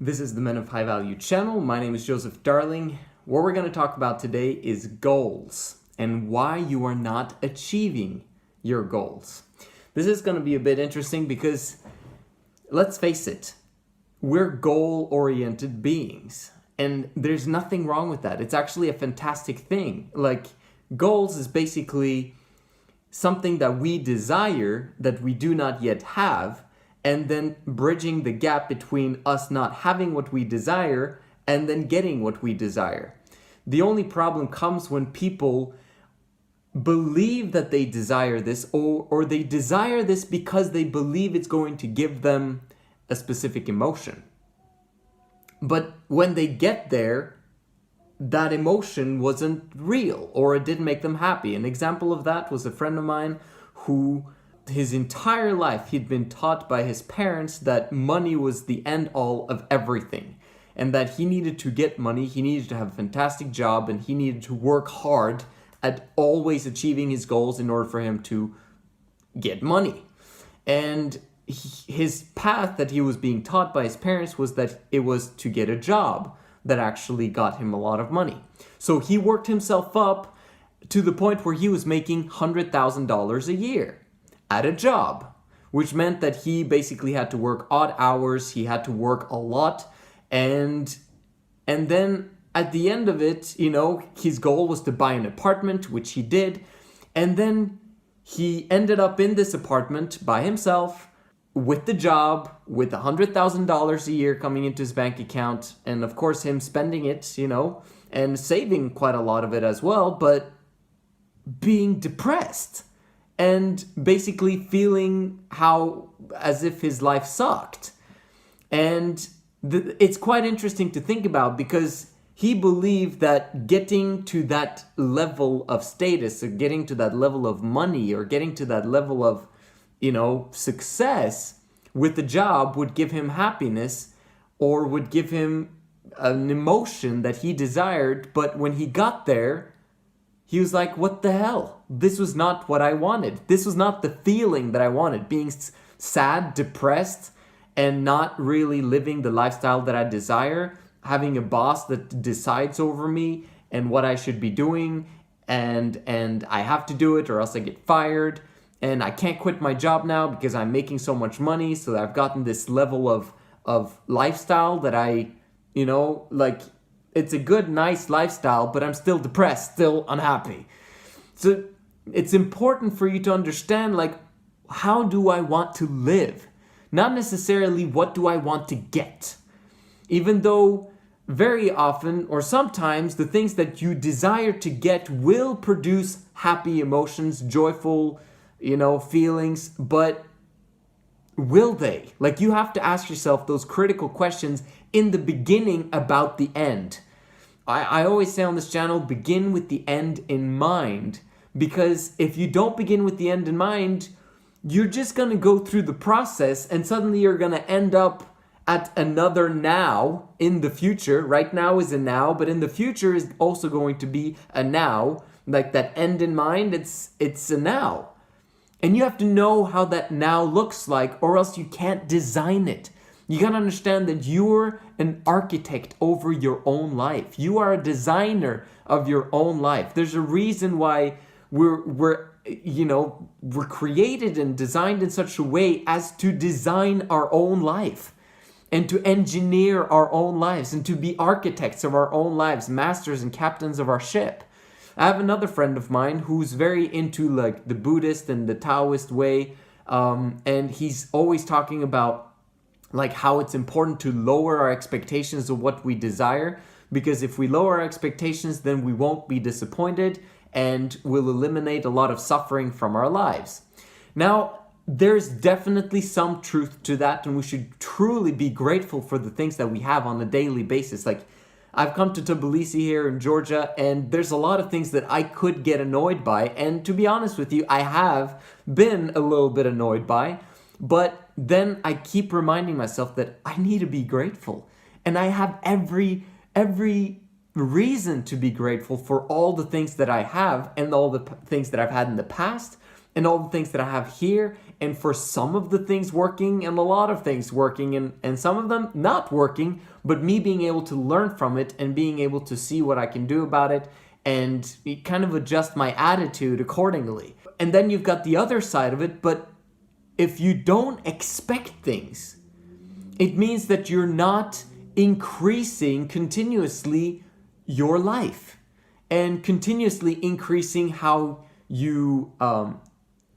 This is the Men of High Value channel. My name is Joseph Darling. What we're going to talk about today is goals and why you are not achieving your goals. This is going to be a bit interesting because, let's face it, we're goal-oriented beings. And there's nothing wrong with that. It's actually a fantastic thing. Like, goals is basically something that we desire that we do not yet have, and then bridging the gap between us not having what we desire and then getting what we desire. The only problem comes when people believe that they desire this, or they desire this because they believe it's going to give them a specific emotion. But when they get there, that emotion wasn't real, or it didn't make them happy. An example of that was a friend of mine who, his entire life, he'd been taught by his parents that money was the end all of everything, and that he needed to get money, he needed to have a fantastic job, and he needed to work hard at always achieving his goals in order for him to get money. And his path that he was being taught by his parents was that it was to get a job that actually got him a lot of money. So he worked himself up to the point where he was making $100,000 a year at a job, which meant that he basically had to work odd hours, he had to work a lot, and then at the end of it, his goal was to buy an apartment, which he did, and then he ended up in this apartment by himself, with the job, with $100,000 a year coming into his bank account, and of course him spending it, and saving quite a lot of it as well, but being depressed and basically feeling as if his life sucked. And it's quite interesting to think about, because he believed that getting to that level of status, or getting to that level of money, or getting to that level of success with the job would give him happiness, or would give him an emotion that he desired. But when he got there, he was like, what the hell? This was not what I wanted. This was not the feeling that I wanted. Being sad, depressed, and not really living the lifestyle that I desire. Having a boss that decides over me and what I should be doing, and I have to do it or else I get fired. And I can't quit my job now because I'm making so much money, so that I've gotten this level of lifestyle that it's a good, nice lifestyle, but I'm still depressed, still unhappy. So it's important for you to understand, how do I want to live? Not necessarily what do I want to get. Even though very often, or sometimes, the things that you desire to get will produce happy emotions, joyful feelings, but will they? You have to ask yourself those critical questions in the beginning about the end. I always say on this channel, begin with the end in mind, because if you don't begin with the end in mind, you're just going to go through the process and suddenly you're going to end up at another now in the future. Right now is a now, but in the future is also going to be a now. Like that end in mind, it's a now. And you have to know how that now looks like, or else you can't design it. You gotta understand that you're an architect over your own life. You are a designer of your own life. There's a reason why we're created and designed in such a way as to design our own life and to engineer our own lives and to be architects of our own lives, masters and captains of our ship. I have another friend of mine who's very into the Buddhist and the Taoist way, and he's always talking about how it's important to lower our expectations of what we desire, because if we lower our expectations, then we won't be disappointed and we'll eliminate a lot of suffering from our lives. Now, there's definitely some truth to that, and we should truly be grateful for the things that we have on a daily basis. I've come to Tbilisi here in Georgia, and there's a lot of things that I could get annoyed by, and to be honest with you, I have been a little bit annoyed by, but then I keep reminding myself that I need to be grateful, and I have every reason to be grateful for all the things that I have, and all the things that I've had in the past, and all the things that I have here, and for some of the things working and a lot of things working and some of them not working, but me being able to learn from it and being able to see what I can do about it and kind of adjust my attitude accordingly. And then you've got the other side of it, but if you don't expect things, it means that you're not increasing continuously your life and continuously increasing how you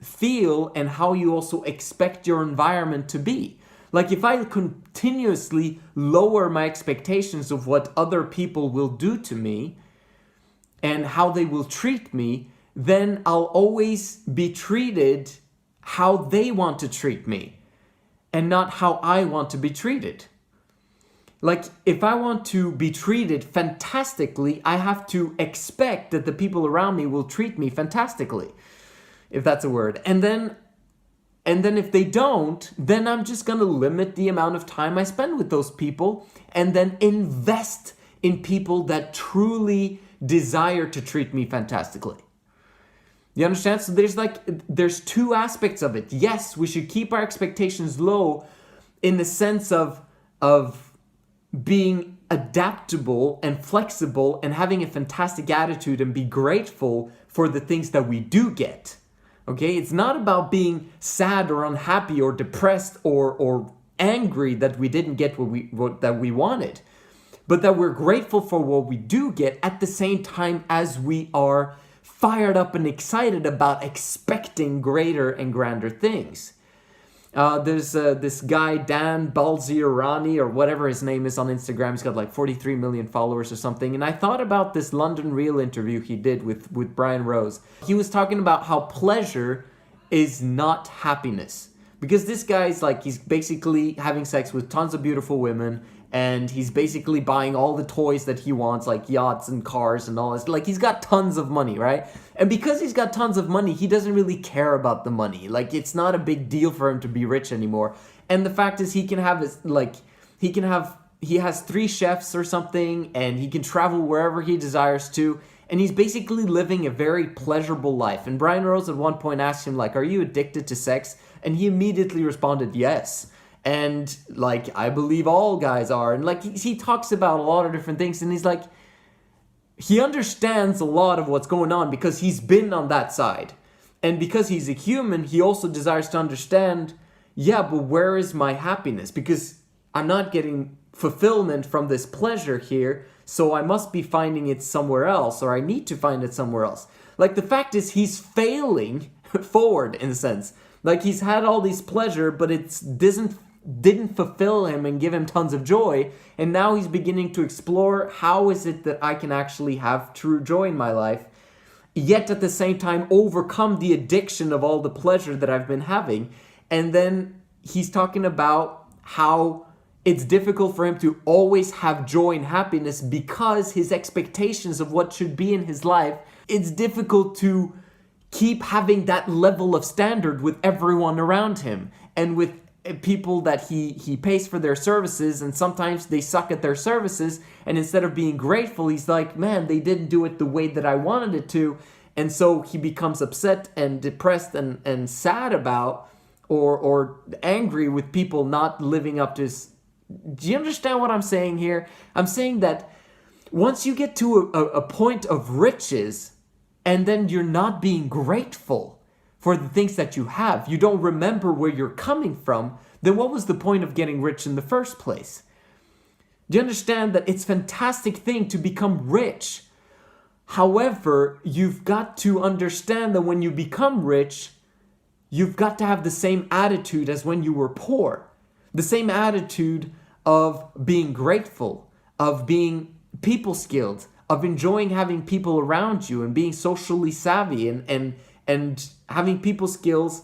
feel and how you also expect your environment to be. Like if I continuously lower my expectations of what other people will do to me and how they will treat me, then I'll always be treated how they want to treat me and not how I want to be treated. Like if I want to be treated fantastically, I have to expect that the people around me will treat me fantastically, if that's a word. And then if they don't, then I'm just going to limit the amount of time I spend with those people and then invest in people that truly desire to treat me fantastically. You understand? So there's two aspects of it. Yes, we should keep our expectations low in the sense of being adaptable and flexible and having a fantastic attitude and be grateful for the things that we do get. Okay? It's not about being sad or unhappy or depressed or angry that we didn't get what we wanted, but that we're grateful for what we do get at the same time as we are fired up and excited about expecting greater and grander things. There's this guy, Dan Balziorani, or whatever his name is on Instagram. He's got like 43 million followers or something. And I thought about this London Real interview he did with Brian Rose. He was talking about how pleasure is not happiness. Because this guy's like, he's basically having sex with tons of beautiful women, and he's basically buying all the toys that he wants, like yachts and cars and all this. Like, he's got tons of money, right? And because he's got tons of money, he doesn't really care about the money. Like, it's not a big deal for him to be rich anymore. And the fact is, he has 3 chefs or something, and he can travel wherever he desires to. And he's basically living a very pleasurable life. And Brian Rose at one point asked him, like, are you addicted to sex? And he immediately responded, yes. And like, I believe all guys are. And like, he talks about a lot of different things. And he's like, he understands a lot of what's going on because he's been on that side. And because he's a human, he also desires to understand, yeah, but where is my happiness? Because I'm not getting fulfillment from this pleasure here. So I must be finding it somewhere else, or I need to find it somewhere else. Like, the fact is, he's failing forward in a sense. Like, he's had all these pleasure, but it didn't fulfill him and give him tons of joy. And now he's beginning to explore, how is it that I can actually have true joy in my life, yet at the same time overcome the addiction of all the pleasure that I've been having. And then he's talking about how it's difficult for him to always have joy and happiness because his expectations of what should be in his life, it's difficult to keep having that level of standard with everyone around him and with people that he pays for their services, and sometimes they suck at their services, and instead of being grateful, he's like, man, they didn't do it the way that I wanted it to. And so he becomes upset and depressed and sad about or angry with people not living up to his. Do you understand what I'm saying here? I'm saying that once you get to a point of riches and then you're not being grateful for the things that you have, you don't remember where you're coming from, then what was the point of getting rich in the first place? Do you understand that it's a fantastic thing to become rich? However, you've got to understand that when you become rich, you've got to have the same attitude as when you were poor. The same attitude of being grateful, of being people skilled, of enjoying having people around you and being socially savvy and having people skills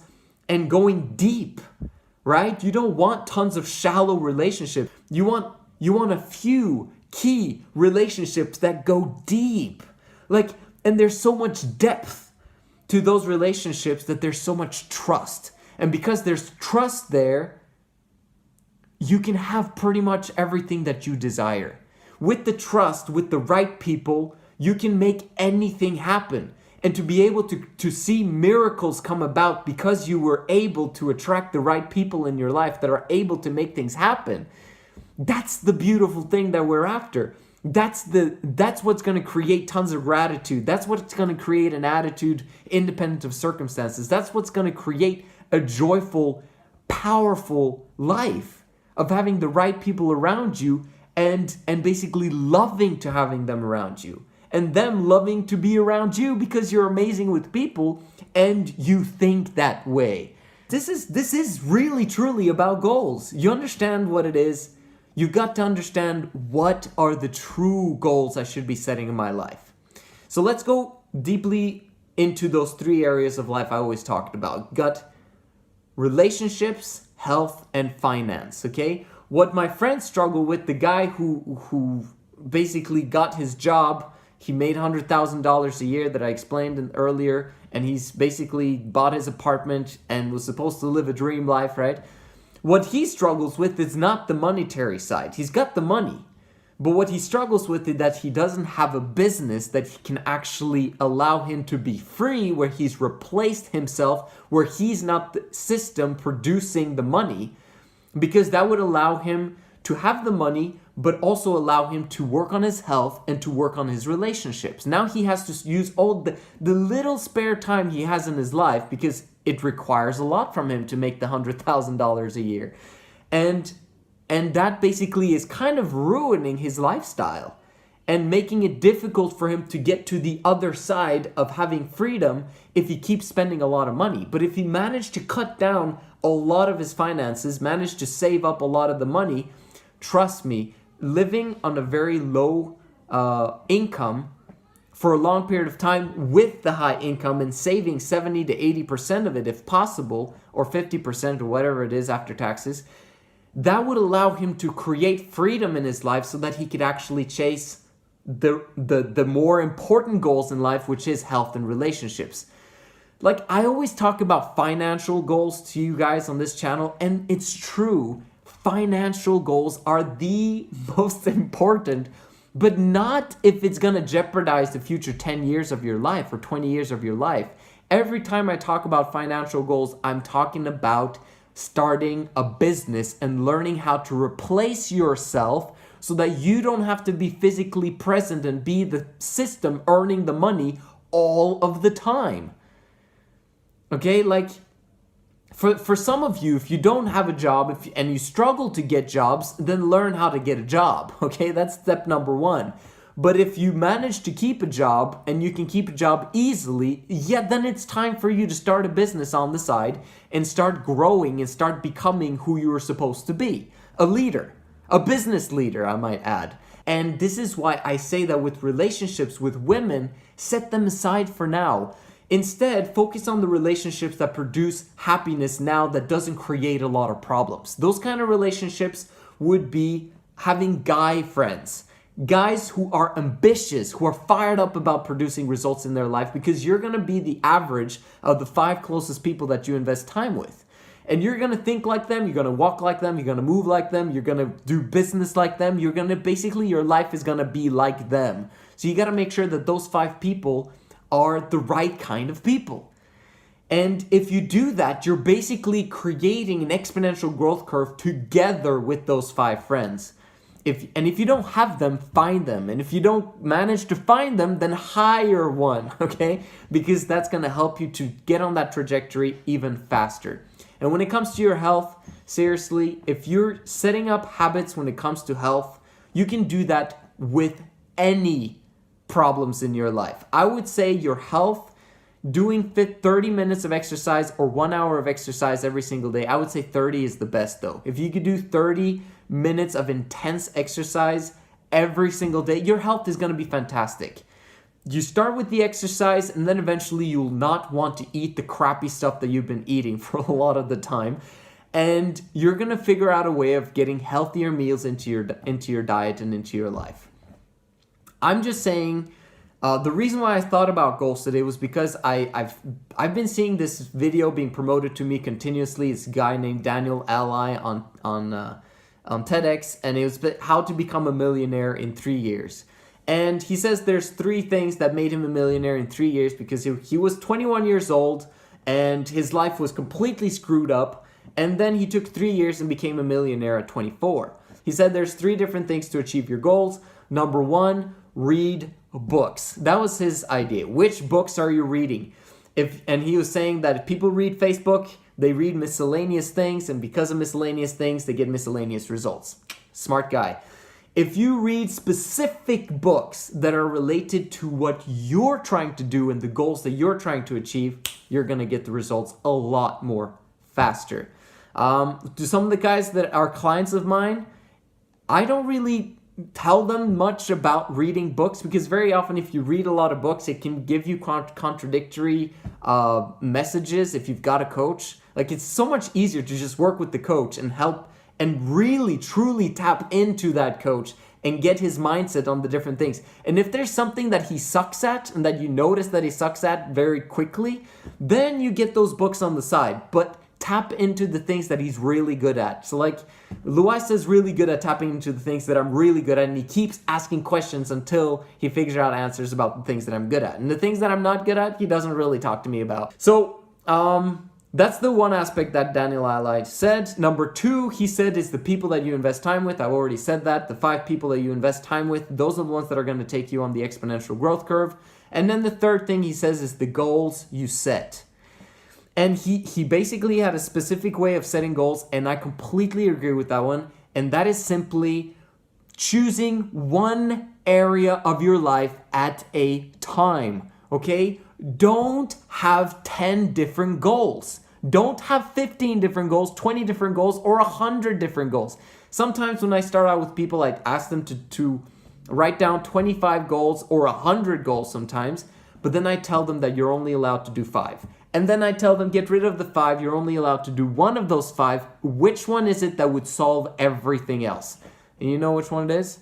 and going deep, right? You don't want tons of shallow relationships. You want a few key relationships that go deep. Like, and there's so much depth to those relationships that there's so much trust. And because there's trust there, you can have pretty much everything that you desire. With the trust, with the right people, you can make anything happen. and to be able to see miracles come about because you were able to attract the right people in your life that are able to make things happen. That's the beautiful thing that we're after. That's what's going to create tons of gratitude. That's what's going to create an attitude independent of circumstances. That's what's going to create a joyful, powerful life of having the right people around you and basically loving to having them around you. And them loving to be around you because you're amazing with people and you think that way. This is really truly about goals. You understand what it is. You've got to understand what are the true goals I should be setting in my life. So let's go deeply into those 3 areas of life I always talked about. Got relationships, health, and finance, okay? What my friends struggle with, the guy who basically got his job, he made $100,000 a year that I explained earlier, and he's basically bought his apartment and was supposed to live a dream life, right? What he struggles with is not the monetary side. He's got the money. But what he struggles with is that he doesn't have a business that can actually allow him to be free, where he's replaced himself, where he's not the system producing the money, because that would allow him to have the money, but also allow him to work on his health and to work on his relationships. Now he has to use all the little spare time he has in his life, because it requires a lot from him to make the $100,000 a year. And that basically is kind of ruining his lifestyle and making it difficult for him to get to the other side of having freedom if he keeps spending a lot of money. But if he managed to cut down a lot of his finances, managed to save up a lot of the money, trust me, living on a very low income for a long period of time with the high income and saving 70 to 80% of it if possible, or 50% or whatever it is after taxes, that would allow him to create freedom in his life so that he could actually chase the more important goals in life, which is health and relationships. Like, I always talk about financial goals to you guys on this channel, and it's true. Financial goals are the most important, but not if it's going to jeopardize the future 10 years of your life or 20 years of your life. Every time I talk about financial goals, I'm talking about starting a business and learning how to replace yourself so that you don't have to be physically present and be the system earning the money all of the time. Okay, like for some of you, if you don't have a job and you struggle to get jobs, then learn how to get a job. Okay, that's step number 1. But if you manage to keep a job and you can keep a job easily, then it's time for you to start a business on the side and start growing and start becoming who you were supposed to be. A leader, a business leader, I might add. And this is why I say that with relationships with women, set them aside for now. Instead, focus on the relationships that produce happiness now, that doesn't create a lot of problems. Those kind of relationships would be having guy friends. Guys who are ambitious, who are fired up about producing results in their life, because you're going to be the average of the 5 closest people that you invest time with. And you're going to think like them, you're going to walk like them, you're going to move like them, you're going to do business like them, you're going to basically, your life is going to be like them. So you got to make sure that those 5 people are the right kind of people. And if you do that, you're basically creating an exponential growth curve together with those 5 friends. If you don't have them, find them. And if you don't manage to find them, then hire one, okay? Because that's going to help you to get on that trajectory even faster. And when it comes to your health, seriously, if you're setting up habits when it comes to health, you can do that with any problems in your life. I would say your health, doing 30 minutes of exercise or 1 hour of exercise every single day. I would say 30 is the best though. If you could do 30 minutes of intense exercise every single day, your health is going to be fantastic. You start with the exercise, and then eventually you'll not want to eat the crappy stuff that you've been eating for a lot of the time. And you're going to figure out a way of getting healthier meals into your diet and into your life. I'm just saying, the reason why I thought about goals today was because I've been seeing this video being promoted to me continuously. It's a guy named Daniel Ally on TEDx, and it was how to become a millionaire in 3 years. And he says there's 3 things that made him a millionaire in 3 years, because he was 21 years old and his life was completely screwed up. And then he took 3 years and became a millionaire at 24. He said there's 3 different things to achieve your goals. Number 1, read books. That was his idea. Which books are you reading? And he was saying that if people read Facebook, they read miscellaneous things, and because of miscellaneous things, they get miscellaneous results. Smart guy. If you read specific books that are related to what you're trying to do and the goals that you're trying to achieve, you're going to get the results a lot more faster. To some of the guys that are clients of mine, I don't really tell them much about reading books, because very often if you read a lot of books, it can give you contradictory messages if you've got a coach. Like, it's so much easier to just work with the coach and help and really truly tap into that coach and get his mindset on the different things. And if there's something that he sucks at and that you notice that he sucks at very quickly, then you get those books on the side. But tap into the things that he's really good at. So like Luis is really good at tapping into the things that I'm really good at, and he keeps asking questions until he figures out answers about the things that I'm good at. And the things that I'm not good at, he doesn't really talk to me about. So that's the one aspect that Daniel Alli said. Number 2, he said, is the people that you invest time with. I've already said that. The 5 people that you invest time with, those are the ones that are going to take you on the exponential growth curve. And then the 3rd thing he says is the goals you set. And he basically had a specific way of setting goals, and I completely agree with that one. And that is simply choosing one area of your life at a time, okay? Don't have 10 different goals. Don't have 15 different goals, 20 different goals, or 100 different goals. Sometimes when I start out with people, I ask them to write down 25 goals or 100 goals sometimes, but then I tell them that you're only allowed to do 5. And then I tell them, get rid of the 5, you're only allowed to do 1 of those 5. Which one is it that would solve everything else? And you know which one it is?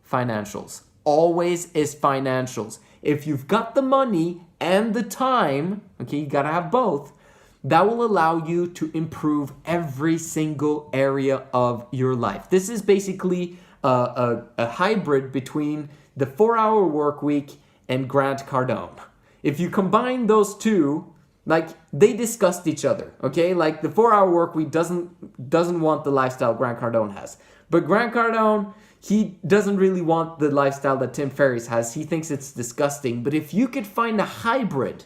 Financials. Always is financials. If you've got the money and the time, okay, you gotta have both, that will allow you to improve every single area of your life. This is basically a hybrid between the 4-hour work week and Grant Cardone. If you combine those two, like, they discussed each other, okay? Like, the 4-hour work week doesn't want the lifestyle Grant Cardone has. But Grant Cardone, he doesn't really want the lifestyle that Tim Ferriss has. He thinks it's disgusting. But if you could find a hybrid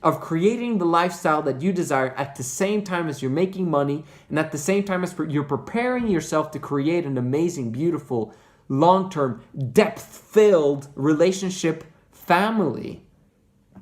of creating the lifestyle that you desire at the same time as you're making money, and at the same time as you're preparing yourself to create an amazing, beautiful, long-term, depth-filled relationship family,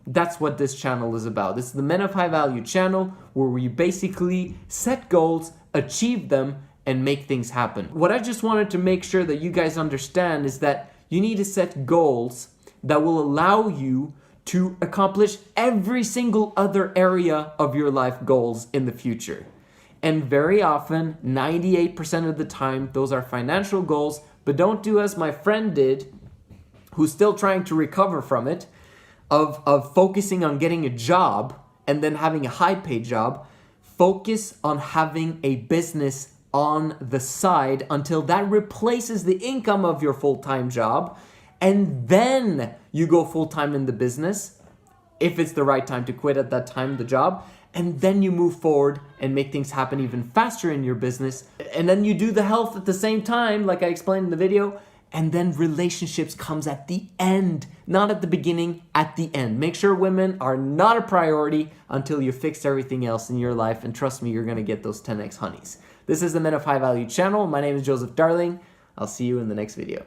that's what this channel is about. This is the Men of High Value channel, where we basically set goals, achieve them, and make things happen. What I just wanted to make sure that you guys understand is that you need to set goals that will allow you to accomplish every single other area of your life goals in the future. And very often, 98% of the time, those are financial goals. But don't do as my friend did, who's still trying to recover from it, of focusing on getting a job and then having a high-paid job. Focus on having a business on the side until that replaces the income of your full-time job, and then you go full-time in the business if it's the right time to quit at that time, the job, and then you move forward and make things happen even faster in your business. And then you do the health at the same time, like I explained in the video. And then relationships comes at the end, not at the beginning, at the end. Make sure women are not a priority until you fixed everything else in your life. And trust me, you're going to get those 10x honeys. This is the Men of High Value channel. My name is Joseph Darling. I'll see you in the next video.